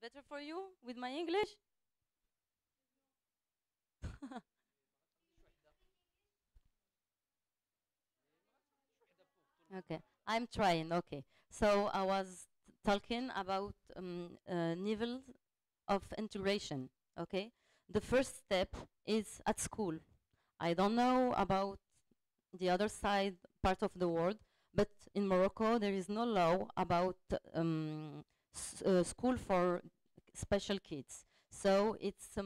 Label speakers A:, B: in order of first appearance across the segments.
A: better for you with my English? Okay, I'm trying. Okay, so I was talking about levels of integration. Okay, the first step is at school. I don't know about the other side part of the world, but in Morocco there is no law about school for special kids. So it's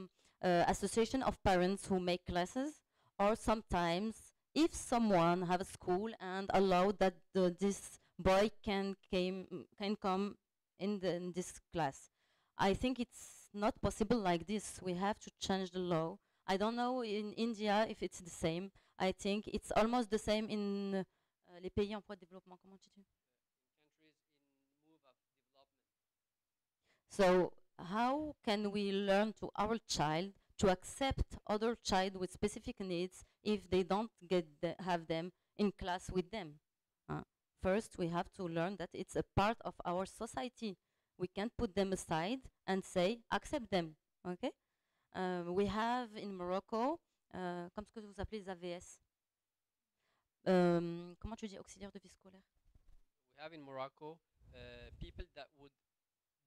A: association of parents who make classes, or sometimes if someone have a school and allow that this boy can come in this class. I think it's not possible like this. We have to change the law. I don't know in India if it's the same. I think it's almost the same in les pays en voie de développement. Comment tu dis?
B: Countries in move of development.
A: So how can we learn to our child to accept other child with specific needs if they don't have them in class with them? First, we have to learn that it's a part of our society. We can't put them aside and say accept them. Okay? We have in Morocco, comme ce que vous appelez les AVS. Comment tu dis auxiliaire de vie scolaire?
B: We have in Morocco people that would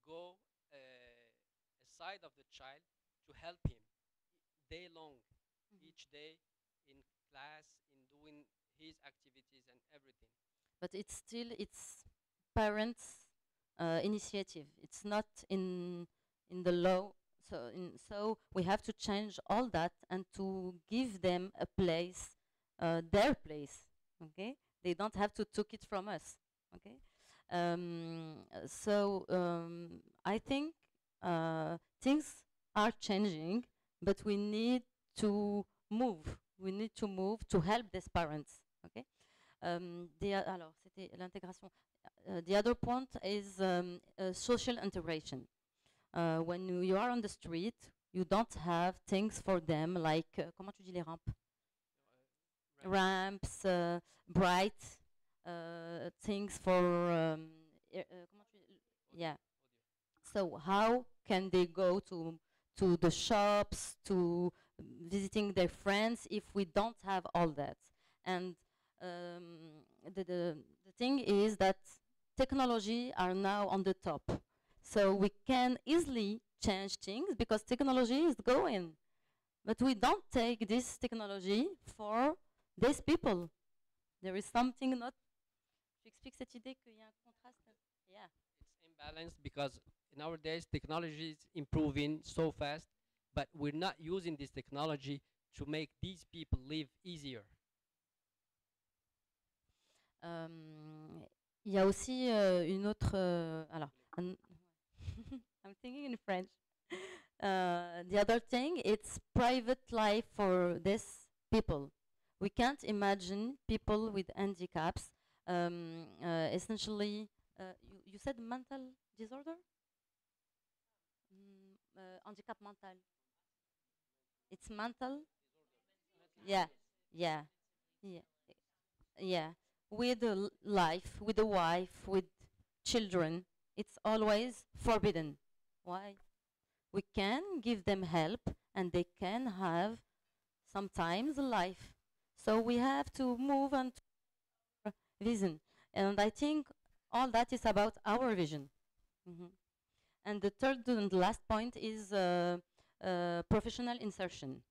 B: go aside of the child to help him day long, each day in class, in doing his activities and everything.
A: But it's still it's parents' initiative. It's not in the law. So we have to change all that and to give them a place, their place. Okay, they don't have to take it from us. Okay, I think things are changing, but we need to move. We need to move to help these parents. Okay. Alors, c'était l'intégration. The other point is social integration. When you are on the street, you don't have things for them like, comment tu dis les rampes? Ramps, bright things for, comment tu dis? Yeah. So how can they go to the shops, to visiting their friends if we don't have all that? And the thing is that technology are now on the top. So we can easily change things because technology is going. But we don't take this technology for these people. There is something not... Tu expliques cette idée qu'il y a un contraste? Yeah.
B: It's imbalanced because nowadays technology is improving so fast, but we're not using this technology to make these people live easier.
A: Il y a aussi une autre... alors, I'm thinking in French. The other thing, it's private life for these people. We can't imagine people with handicaps. Essentially, you said mental disorder? Handicap mental. It's mental? Yeah, yeah, yeah, yeah. With a life, with a wife, with children, it's always forbidden. Why? We can give them help and they can have sometimes a life. So we have to move on to vision. And I think all that is about our vision. And the third and last point is professional insertion.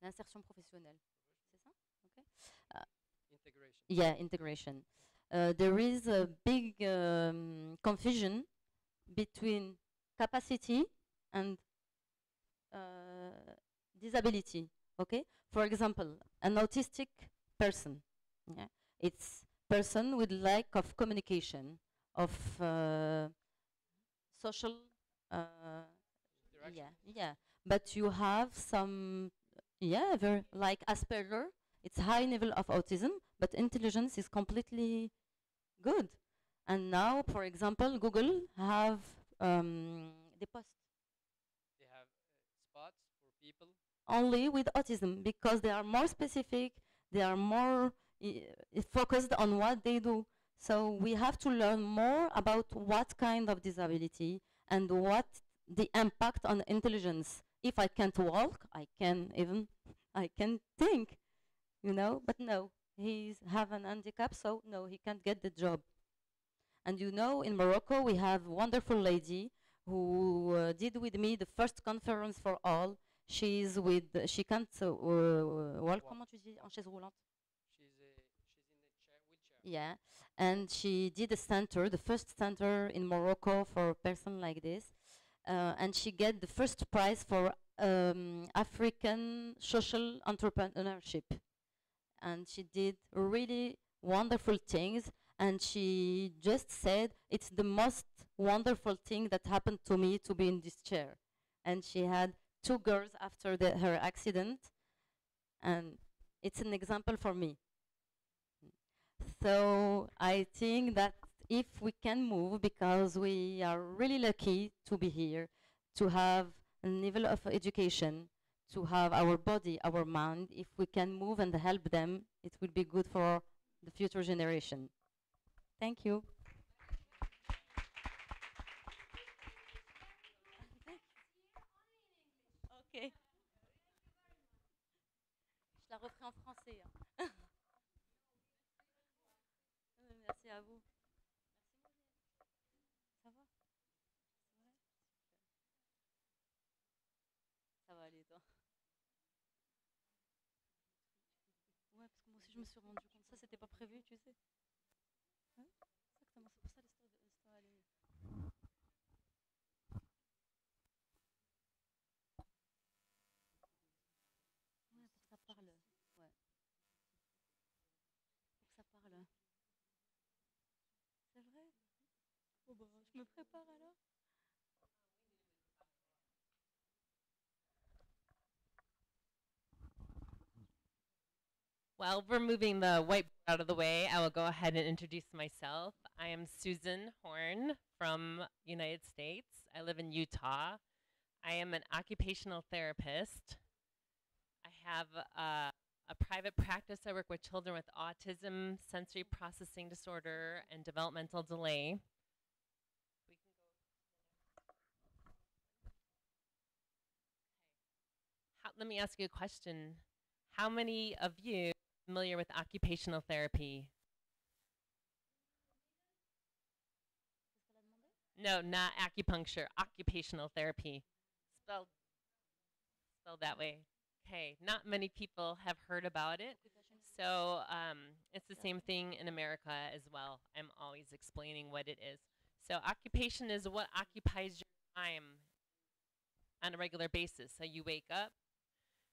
A: L'insertion professionnelle. C'est ça? Okay.
B: Integration.
A: Yeah, integration. There is a big confusion between capacity and disability. Okay, for example, an autistic person. Yeah, it's person with lack of communication, of social. Yeah, yeah. But you have some, yeah, very like Asperger. It's high level of autism, but intelligence is completely good. And now, for example, Google have des posts
B: They have spots for people.
A: only with autism because they are more specific, they are more focused on what they do. So we have to learn more about what kind of disability and what the impact on intelligence. If I can't walk, I can think, you know, but no, he's have an handicap, so no, he can't get the job. And you know, in Morocco, we have a wonderful lady who did with me the first conference for all. She can't walk,
B: Walk.
A: comment tu dis, en chaise roulante?
B: She's in a chair, wheelchair.
A: Yeah, and she did a center, the first center in Morocco for a person like this, and she get the first prize for African social entrepreneurship, and she did really wonderful things. And she just said it's the most wonderful thing that happened to me to be in this chair. And she had two girls after her accident, and it's an example for me. So I think that if we can move, because we are really lucky to be here, to have a level of education, to have our body, our mind, if we can move and help them, it will be good for the future generation. Thank you. Ok. Je la referai en français, hein. Merci à vous. Ça va? Ouais. Ça va aller, toi? Ouais, parce que moi aussi je me suis rendu compte. Ça, c'était pas prévu, tu sais. Ouais, exactement. C'est pour ça l'histoire, elle est. Ouais, pour que ça parle. Ouais, pour que ça parle. C'est vrai? Oh bah, je me prépare alors.
C: While we're moving the whiteboard out of the way, I will go ahead and introduce myself. I am Susan Horn from United States. I live in Utah. I am an occupational therapist. I have a private practice. I work with children with autism, sensory processing disorder, and developmental delay. We can go. Let me ask you a question. How many of you are familiar with occupational therapy? No, not acupuncture, occupational therapy. Spelled that way. Okay, not many people have heard about it. So it's the same thing in America as well. I'm always explaining what it is. So occupation is what occupies your time on a regular basis. So you wake up,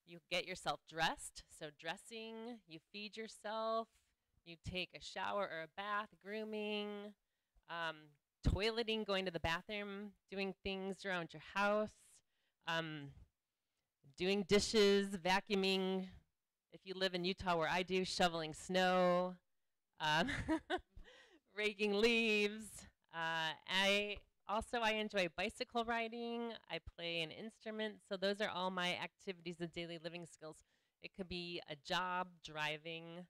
C: you get yourself dressed. So dressing, you feed yourself, you take a shower or a bath, grooming, toileting, going to the bathroom, doing things around your house, doing dishes, vacuuming. If you live in Utah where I do, shoveling snow, raking leaves. I enjoy bicycle riding. I play an instrument. So those are all my activities of daily living skills. It could be a job, driving,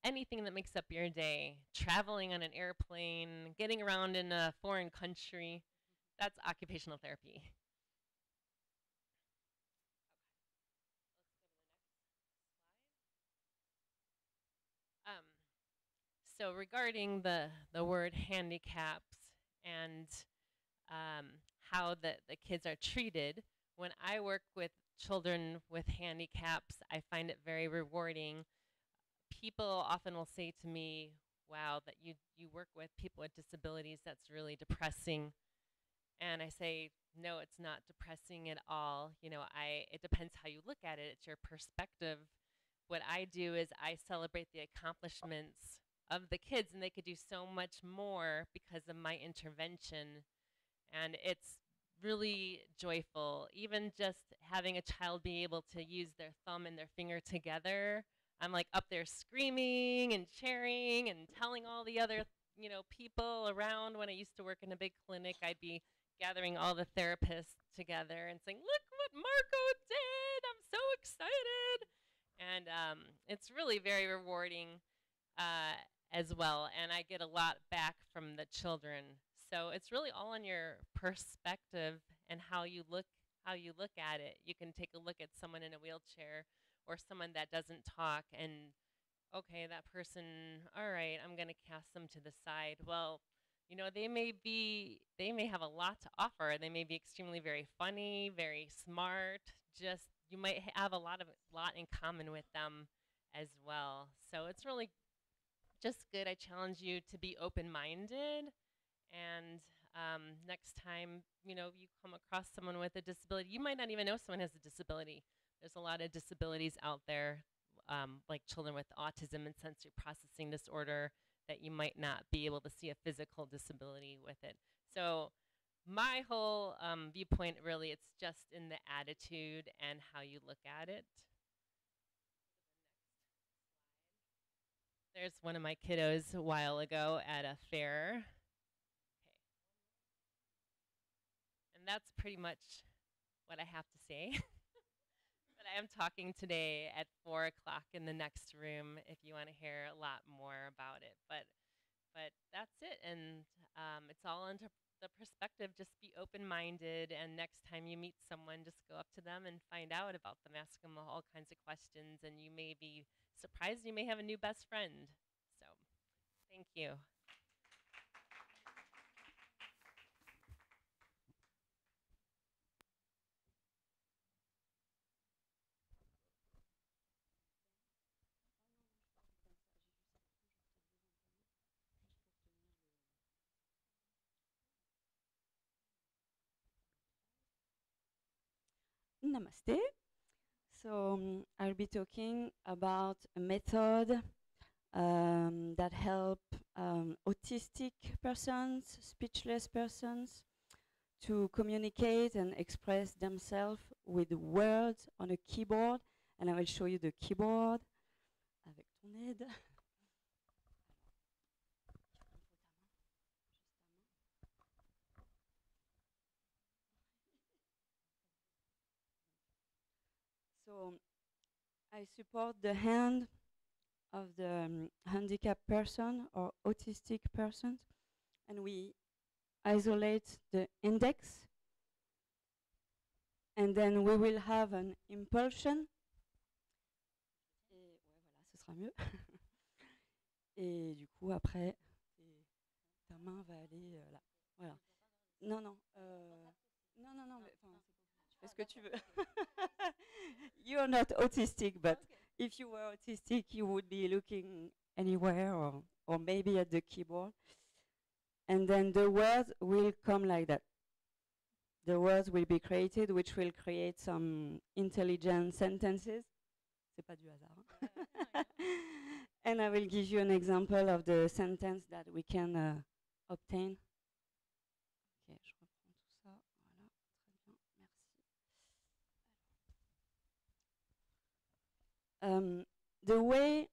C: anything that makes up your day, traveling on an airplane, getting around in a foreign country. That's occupational therapy. So regarding the word handicaps and how the kids are treated, when I work with children with handicaps, I find it very rewarding. People often will say to me, wow, that you work with people with disabilities, that's really depressing. And I say, no, it's not depressing at all. You know, it depends how you look at it. It's your perspective. What I do is I celebrate the accomplishments of the kids, and they could do so much more because of my intervention. And it's really joyful. Even just having a child be able to use their thumb and their finger together, I'm like up there screaming and cheering and telling all the other, people around. When I used to work in a big clinic, I'd be gathering all the therapists together and saying, look what Marco did. I'm so excited. And it's really very rewarding as well. And I get a lot back from the children. So it's really all on your perspective and how you look at it. You can take a look at someone in a wheelchair or someone that doesn't talk and okay, that person, all right, I'm going to cast them to the side. Well, you know, they may have a lot to offer. They may be extremely very funny, very smart. Just you might have a lot in common with them as well. So it's really just good. I challenge you to be open-minded and next time, you know, you come across someone with a disability, you might not even know someone has a disability. There's a lot of disabilities out there, like children with autism and sensory processing disorder, that you might not be able to see a physical disability with it. So my whole viewpoint, really, it's just in the attitude and how you look at it. There's one of my kiddos a while ago at a fair. And that's pretty much what I have to say. But I am talking today at 4 o'clock in the next room if you want to hear a lot more about it. But that's it. And it's all into the perspective. Just be open-minded. And next time you meet someone, just go up to them and find out about them. Ask them all kinds of questions. And you may be surprised. You may have a new best friend. So thank you.
A: Namaste. So I'll be talking about a method that help autistic persons, speechless persons, to communicate and express themselves with words on a keyboard. And I will show you the keyboard avec ton aide. So I support the hand of the handicapped person or autistic person, and we isolate the index, and then we will have an impulsion. Et ouais, voilà, ce sera mieux. Et du coup, après, ta main va aller là. Voilà. Non, non. Non, non, non, mais enfin, tu fais ce que tu veux. You're not autistic, but if you were autistic, you would be looking anywhere or maybe at the keyboard. And then the words will come like that. The words will be created, which will create some intelligent sentences. C'est pas du hasard. And I will give you an example of the sentence that we can obtain. Ok, je reprends tout ça. Voilà, très bien, merci. The way